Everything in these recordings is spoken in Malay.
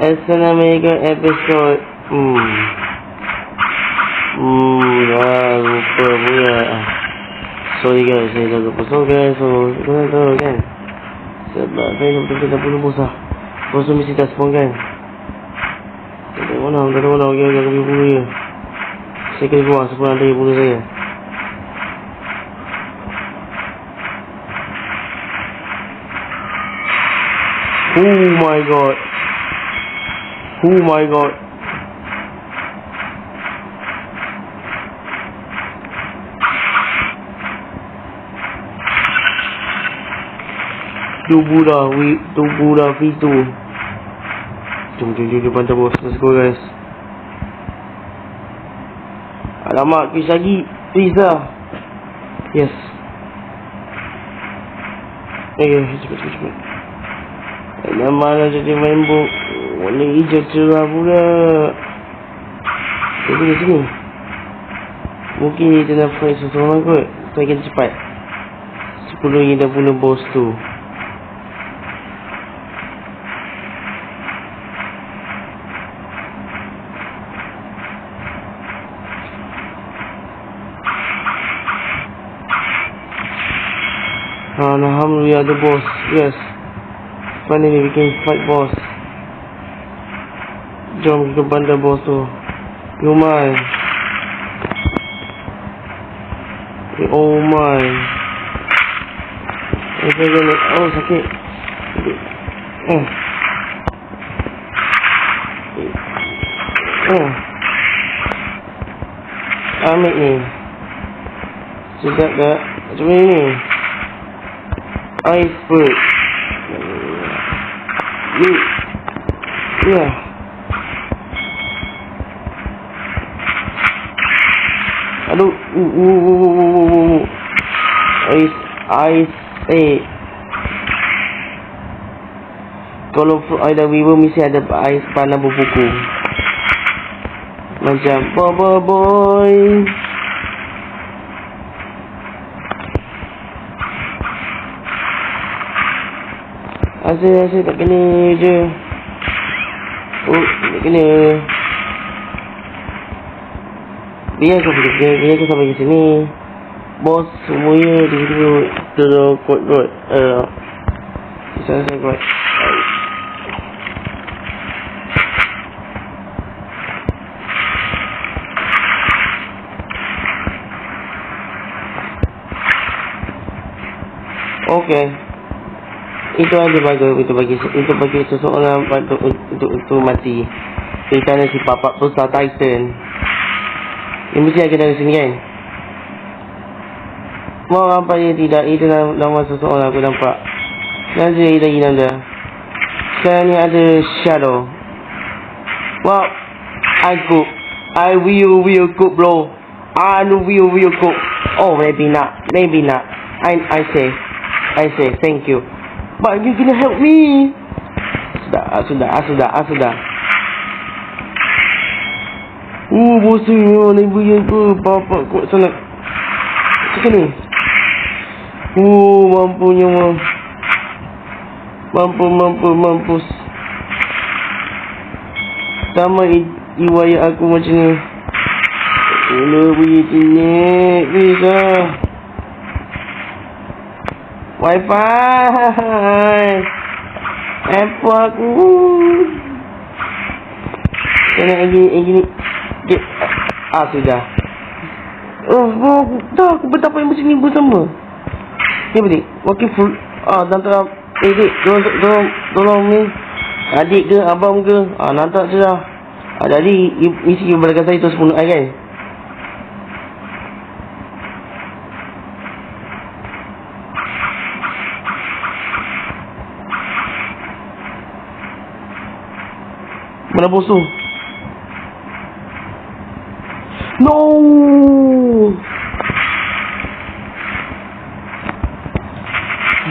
Assalamualaikum episode. Lupa pula. Sorry guys, saya dah lupa. So guys, korang tahu kan, sebab saya dah bunuh bos lah. Bos tu mesti tak spawn kan. Tak tahu mana, okay, aku pergi bunuh dia. Saya kena keluar sebelum dia bunuh saya. Oh my god. Tubuh dah V2. Jom bantu bos. Let's go guys. Alamak, quiz lagi. Please lah. Yes. Cepat. Mana jadi main book. Warna hijau cerah pula. Sini. Mungkin kita nak fight seseorang kot. Saya kena cepat. 10 yang dah bunuh bos tu. Alhamdulillah the boss. Yes. Finally we can fight boss. Jom kita bandar bos tu. Oh my. Oh sakit. Ambil ni. Sedap tak? Macam ni. Iceberg. Ya. Aduh. Ice. Kalau ada Vivo mesti ada ice panah berbuku. Macam boy. Asyik tak kena je. Tak kena. Biar aku sampai ke sini. Bos semuanya di situ kot. Saya kot. Okay. Itu aja bagi seseorang untuk mati. Kerana si Papak besar Titan. Ini mesti ada dari sini kan. Mau apa dia tidak. Itu nama seseorang aku nampak. Nanti lagi nanda. Sekarang ni ada Shadow. Wow. I will cook bro. I will cook. Oh maybe not. I say thank you. But you gonna help me. Sudah. Bosan ni ibu aku. Bapak kuat sangat. Macam ni. Mampunya mampu. Sama iwaya aku macam ni. Bunyi jenik. Bisa. Wi-Fi. Apa aku? Kena gini. Sudah. Dah aku betapa yang macam ni bersama. Ni balik. Makin full. Nanti adik tolong ni. Adik ke abang ke? Nanti sudah. Jadi isi belakang saya tu 10 kan? Mana bos tu? No!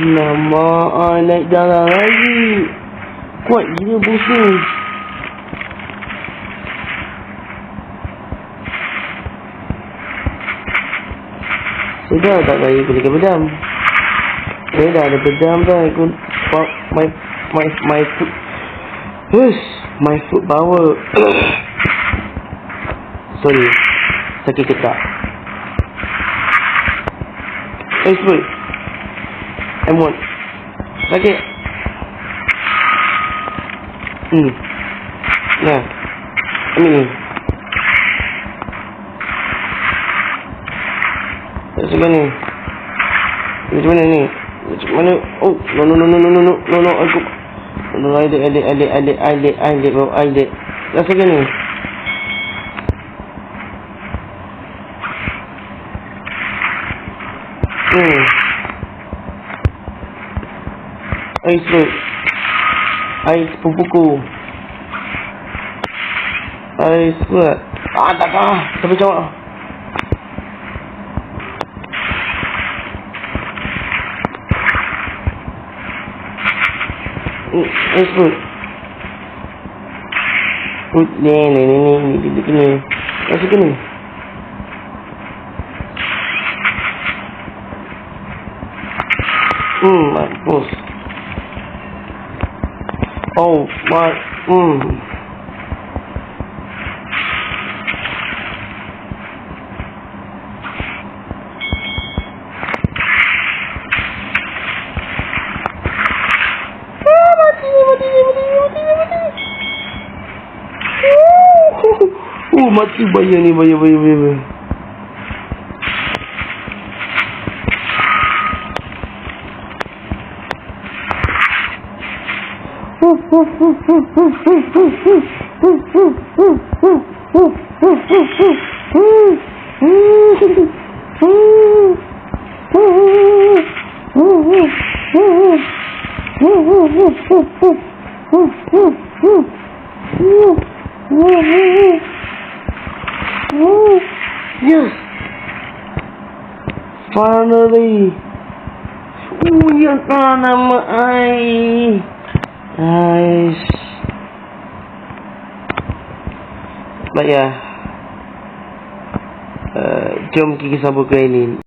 Nama naik darah lagi. Kuat gila bos tu. Sudah tak kaya aku dekat pedam. Saya dah ada pedam dah. Aku my Hush, my foot power. Sorry, sakit ketak. Foot. M1. Sakit. Nah, ambil ni. Macam mana? Macam mana ni? Macam mana? Oh, no, aku. No, adik, bro, adik. Rasakan ni. Ais bro. Ais pupuku. Ais buat. Tak. Tapi cakap. Ais bro. Ni duduk ni. Rasakan ni. Mampus. Oh, my. Mati bayar ni, bayar. Yes, finally. Yang nama Ais. Baik ya. Jom kita sambung ke ini.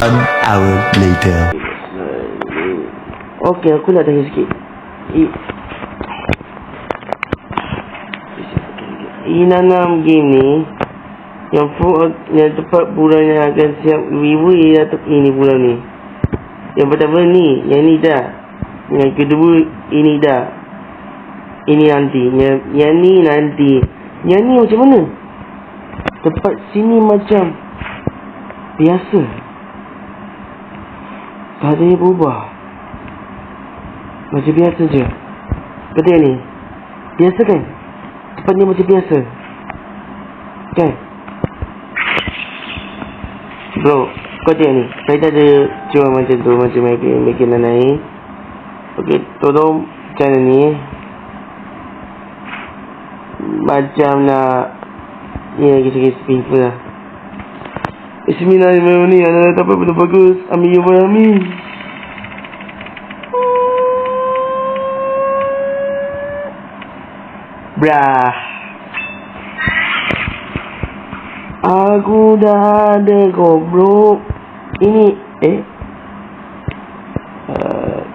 An hour later. Okey, aku nak tanya sikit. Inanam game ni yang tepat bulan yang akan siap giveaway atau ini bulan ni. Yang pertama ni, yang ni dah. Yang kedua ini dah. Ini nanti. Yang ni nanti. Yang ni macam mana? Tempat sini macam biasa. Tak ada yang berubah. Macam biasa je. Betul ni? Biasa kan? Tempat ni macam biasa. Kan? Bro, kau tengok ni. Saya tak ada jual macam tu. Macam makinan naik. Okey, tolong channel ni. Macam nak kisah-kisah simple lah. Bismillahirrahmanirrahim. Anak dapat benda bagus. Amin ya Amin. Brah. Aku dah ada goblok. Ini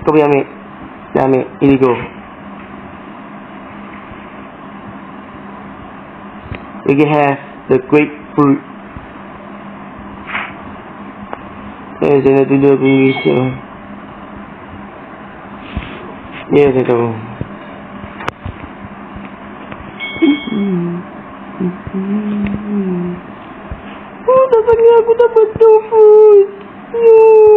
kau boleh ambil. Dah ambil. Ini go. We can have the grapefruit. Saya nak tidur aku Indonesia. Ya, saya tahu. Oh, tak sangat aku dapat tofu. Yo.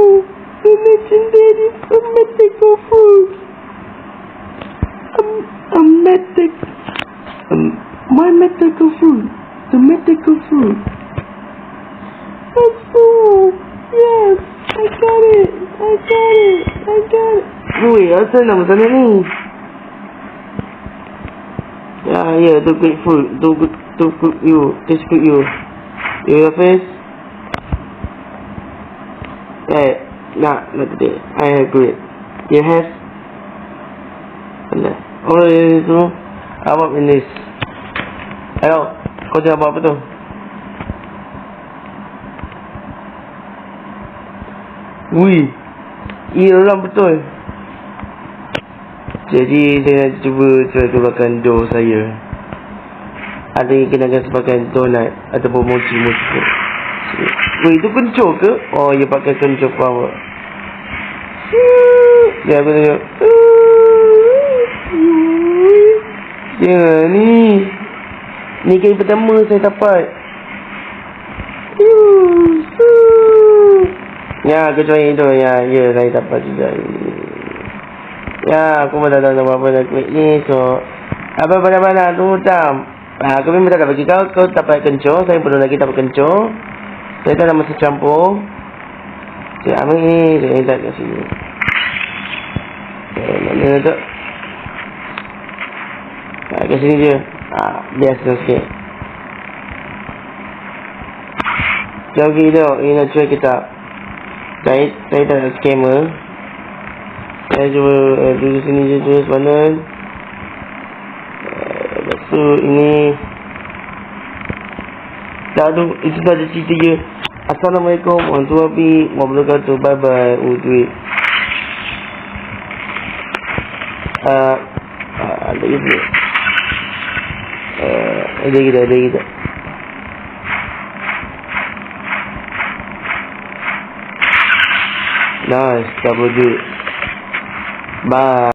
My medical food. The medical food. Let's go. Yes, I got it. Woi, asal nama sana ni? Ya, to grateful. To cook you. Taste cook you. You face? Not today. I have good. You have? Oh, itu. Awak finish. Hello, kau tengah buat apa tu? Wui, ia orang betul. Jadi saya nak cuba keluarkan dough saya. Ada yang kenakan sebagai donut ataupun mochi. Wui, itu kencur ke? Oh, ia pakai kencur power. Ya, aku tengok. Ya, ni kali pertama saya dapat. Ya, kecuali itu. Ya, saya dapat juga. Ya, aku pun tak tahu apa nak klik ni. So, apa pada tu tam. Aku memang tak bagi kau dapat kencur. Saya belum lagi dapat kencur. Saya tak nak masuk campur. Saya ambil ni, saya letak kat sini. Mana tu? Kat sini je. Biasa sikit. Jom kita ini nak cuba kita. Saya tak ada skamer. Saya cuba duduk sini je terus panen. Lepas tu ini. Tak tu, itu saja cerita je. Assalamualaikum warahmatullahi wabarakatuh. Bye bye. Duit. Ada ibu. Ada kita. Nice, double duit. Bye.